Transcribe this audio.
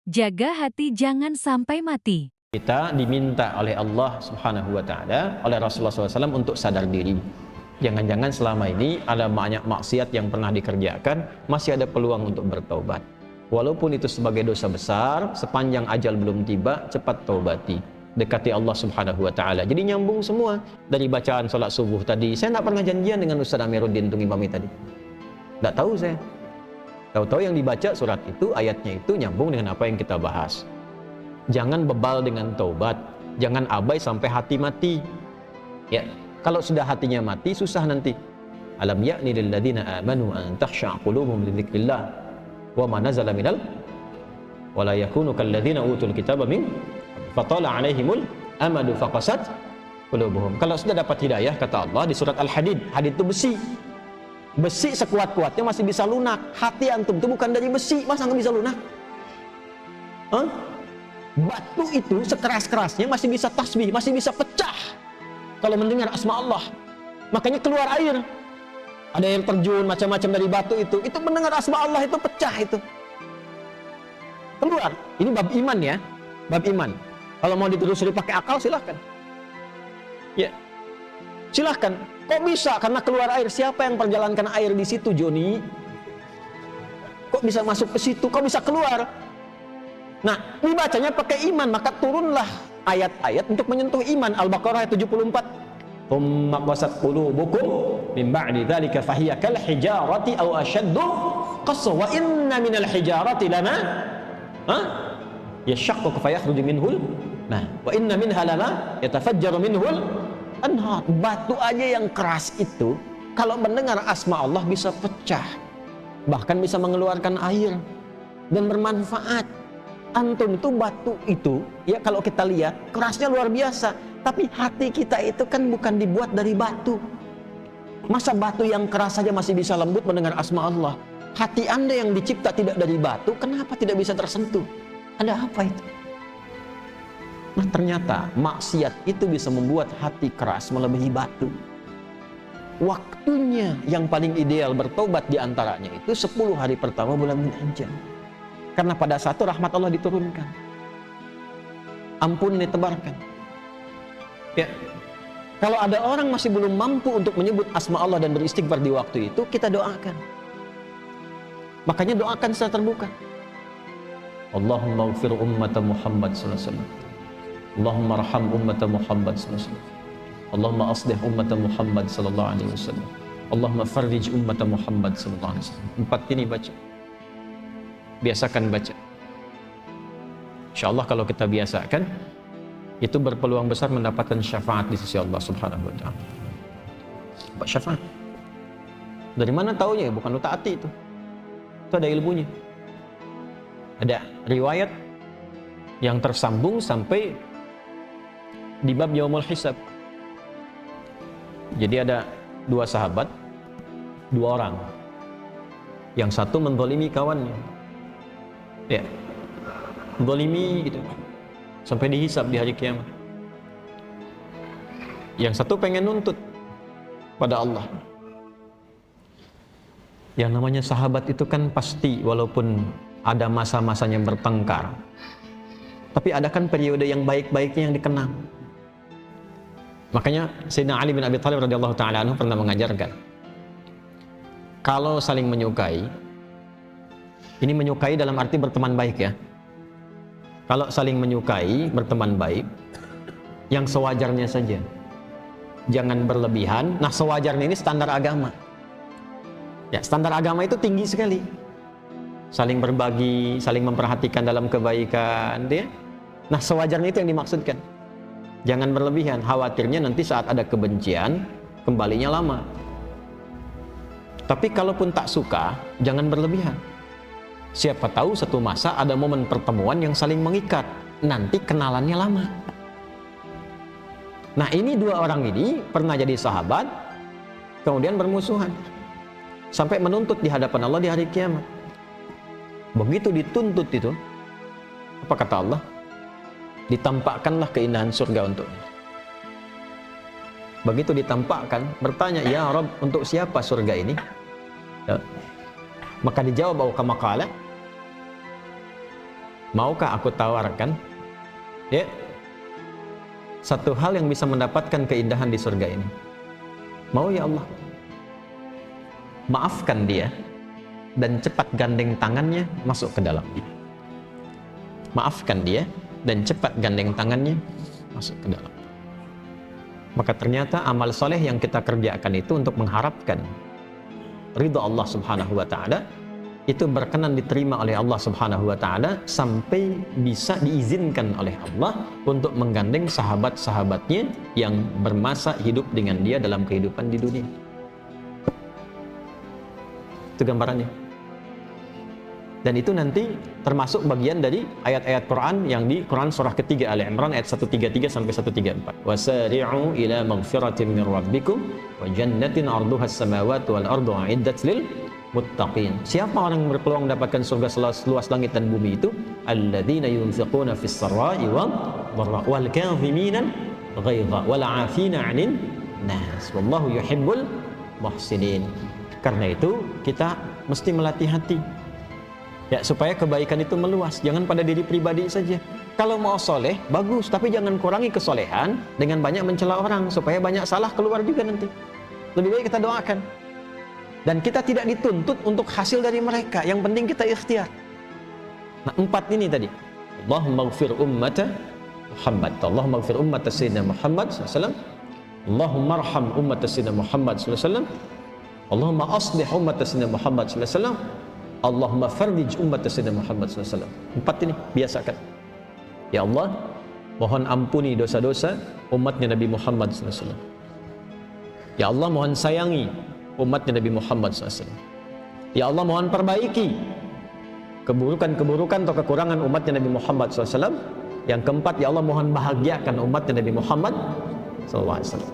Jaga hati jangan sampai mati. Kita diminta oleh Allah Subhanahu wa Ta'ala, oleh Rasulullah SAW untuk sadar diri. Jangan-jangan selama ini ada banyak maksiat yang pernah dikerjakan, masih ada peluang untuk bertaubat. Walaupun itu sebagai dosa besar, sepanjang ajal belum tiba, cepat taubati. Dekati Allah Subhanahu wa Ta'ala. Jadi nyambung semua dari bacaan sholat subuh tadi. Saya tidak pernah janjian dengan Ustaz Amiruddin Tungimami tadi. Tidak tahu saya. Tahu-tahu yang dibaca surat itu, ayatnya itu nyambung dengan apa yang kita bahas. Jangan bebal dengan taubat, jangan abai sampai hati mati. Ya, kalau sudah hatinya mati susah nanti. Alam ya'ni lil ladzina amanu an takhsha'a qulubuhum li dzikrillah wa ma nazala minal wa la yakunu kal ladzina utul kitaba min fatala 'alaihimul amadu faqasat qulubuhum. Kalau sudah dapat hidayah, kata Allah di surat Al-Hadid, hadid itu besi. Besi sekuat-kuatnya masih bisa lunak. Hati antum itu bukan dari besi, masa nggak bisa lunak? Hah? Batu itu sekeras-kerasnya masih bisa tasbih, masih bisa pecah kalau mendengar asma Allah. Makanya keluar air. Ada air terjun macam-macam dari batu itu mendengar asma Allah itu pecah itu. Keluar. Ini bab iman ya. Bab iman. Kalau mau ditelusuri pakai akal silahkan. Ya. Silahkan. Kok bisa? Karena keluar air. Siapa yang perjalankan air di situ, Joni? Kok bisa masuk ke situ? Kok bisa keluar? Nah, dibacanya pakai iman, maka turunlah ayat-ayat untuk menyentuh iman. Al-Baqarah ayat 74. Tsumma qasat qulubukum min ba'di dzalika fahiya kal hijarati aw ashaddu qaswa wa inna minal hijarati lama yashaqqu fa yakhruju minhul wa inna minha lama yatafajjaru minhul anhar. Batu aja yang keras itu kalau mendengar asma Allah bisa pecah, bahkan bisa mengeluarkan air dan bermanfaat. Antum itu batu itu ya, kalau kita lihat kerasnya luar biasa, tapi hati kita itu kan bukan dibuat dari batu. Masa batu yang keras saja masih bisa lembut mendengar asma Allah? Hati Anda yang dicipta tidak dari batu, kenapa tidak bisa tersentuh? Ada apa itu? Nah, ternyata maksiat itu bisa membuat hati keras melebihi batu. Waktunya yang paling ideal bertobat diantaranya itu 10 hari pertama bulan Dzulhijjah. Karena pada saat itu rahmat Allah diturunkan, ampun ditebarkan. Ya, kalau ada orang masih belum mampu untuk menyebut asma Allah dan beristighfar di waktu itu, kita doakan. Makanya doakan secara terbuka. Allahumma ighfir ummata Muhammad sallallahu alaihi wasallam. Allahumma arham ummata Muhammad sallallahu alaihi wasallam. Allahumma aslih ummata Muhammad sallallahu alaihi wasallam. Allahumma farrij ummata Muhammad sallallahu alaihi wasallam. 4 ini baca. Biasakan baca. InsyaAllah kalau kita biasakan, itu berpeluang besar mendapatkan syafaat di sisi Allah Subhanahu wa Ta'ala. Syafaat. Dari mana taunya? Bukan lu taati itu. Itu ada ilmunya. Ada riwayat yang tersambung sampai di bab Yaumul Hisab. Jadi ada 2 sahabat, 2 orang. Yang satu menzalimi kawannya. Ya, zalimi gitu sampai dihisab di hari kiamat. Yang satu pengen nuntut pada Allah. Yang namanya sahabat itu kan pasti walaupun ada masa-masanya bertengkar, tapi ada kan periode yang baik-baiknya yang dikenang. Makanya Sayyidina Ali bin Abi Thalib radhiyallahu ta'ala anhu pernah mengajarkan, kalau saling menyukai, ini menyukai dalam arti berteman baik ya. Kalau saling menyukai, berteman baik, yang sewajarnya saja. Jangan berlebihan. Nah, sewajarnya ini standar agama. Ya, standar agama itu tinggi sekali. Saling berbagi, saling memperhatikan dalam kebaikan, ya. Nah, sewajarnya itu yang dimaksudkan. Jangan berlebihan. Khawatirnya nanti saat ada kebencian, kembalinya lama. Tapi kalaupun tak suka, jangan berlebihan. Siapa tahu satu masa ada momen pertemuan yang saling mengikat, nanti kenalannya lama. Nah, ini 2 orang ini pernah jadi sahabat, kemudian bermusuhan sampai menuntut di hadapan Allah di hari kiamat. Begitu dituntut itu, apa kata Allah? Ditampakkanlah keindahan surga untuknya. Begitu ditampakkan, bertanya, ya Rabb, untuk siapa surga ini? Ya. Maka dijawab bahwa kamakala Maukah aku tawarkan ya satu hal yang bisa mendapatkan keindahan di surga ini? Mau ya Allah? Maafkan dia dan cepat gandeng tangannya masuk ke dalam. Maafkan dia dan cepat gandeng tangannya masuk ke dalam. Maka ternyata amal soleh yang kita kerjakan itu untuk mengharapkan ridha Allah Subhanahu wa Ta'ala, itu berkenan diterima oleh Allah Subhanahu wa Ta'ala sampai bisa diizinkan oleh Allah untuk menggandeng sahabat-sahabatnya yang bermasa hidup dengan dia dalam kehidupan di dunia. Itu gambarannya. Dan itu nanti termasuk bagian dari ayat-ayat Quran yang di Quran surah ketiga Ali Imran ayat 133 sampai 134. Wasari'u ila maghfiratin min rabbikum wa jannatin 'arduha as-samawati wal ardu 'iddat lil muttaqin. Siapa orang yang berpeluang mendapatkan surga seluas langit dan bumi itu? Alladzina yunfiquna fis sarra'i wal dharra wal kadhimina ghaidha wal 'afina 'anil nas wallahu yuhibbul muhsinin. Karena itu kita mesti melatih hati ya, supaya kebaikan itu meluas, jangan pada diri pribadi saja. Kalau mau soleh, bagus, tapi jangan kurangi kesolehan dengan banyak mencela orang, supaya banyak salah keluar juga nanti. Lebih baik kita doakan. Dan kita tidak dituntut untuk hasil dari mereka, yang penting kita ikhtiar. Nah, 4 ini tadi. Allahumma ighfir ummata Muhammad, Allahumma ighfir ummata Sayyidina Muhammad SAW, Allahumma arham ummata Sayyidina Muhammad SAW, Allahumma aslih ummata Sayyidina Muhammad SAW, Allahumma farrij umat Sayyidina Muhammad SAW. 4 ini biasakan. Ya Allah, mohon ampuni dosa-dosa umatnya Nabi Muhammad SAW. Ya Allah, mohon sayangi umatnya Nabi Muhammad SAW. Ya Allah, mohon perbaiki keburukan-keburukan atau kekurangan umatnya Nabi Muhammad SAW. Yang keempat, ya Allah, mohon bahagiakan umatnya Nabi Muhammad SAW.